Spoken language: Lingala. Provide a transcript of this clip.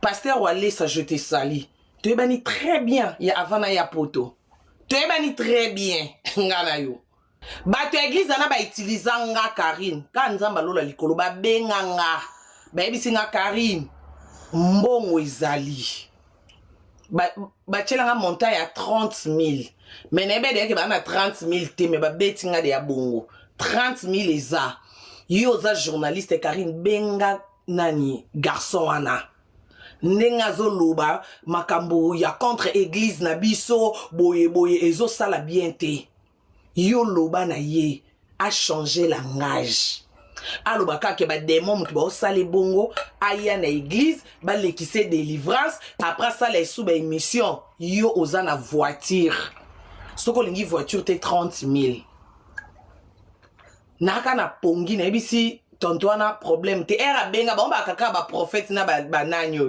pasteur Walesa, je te salue. Tu es bani très bien, ya avant ya poto. Tu es bani très bien, ngana yo. Bato église na ba utiliser nga Karine. Ka nzamba lola likolo ba benga nga. Ba yebisi nga Karine. Mbongo ezali. Ba tchela nga monta ya 30 000. Mais nebe de ke ba na 30 000 te me ba beti nga de ya bongo. 30 000 eza. Yo za journaliste Karine benga nani garçon wana. Nenga zoloba makambo ya contre église na biso boye ezo sala bien te. Yo loba na ye a changé langage. Aloba kake ba démon mutu ba osale bongo aya na église ba lekise délivrance après ça les sous ba émission yo oza na voiture. Soko lingi voiture te 30 000. Naka na pongi na ebisi tontoana problème te era benga ba kaka ba prophète na ba nanyo.